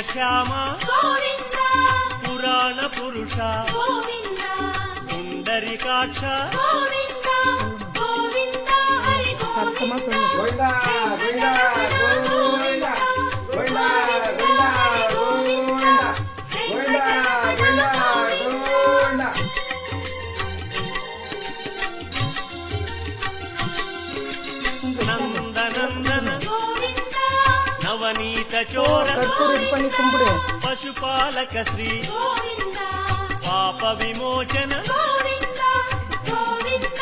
శ్యామ గోవింద పురాణ పురుష గోవింద పుండరీకాక్ష గోవింద గోవింద హరి சத்தமா గోవింద சொல்லு. గోవిందా గోవిందా గోవిందా గోవిందా గోవిందా గోవిందా గోవిందా గోవిందా గోవిందా నందనందన గోవింద నవనీత చోర கற்பூரம் இது பண்ணி கும்பிடு. పశుపాలక శ్రీ గోవింద పాప విమోచన గోవింద గోవింద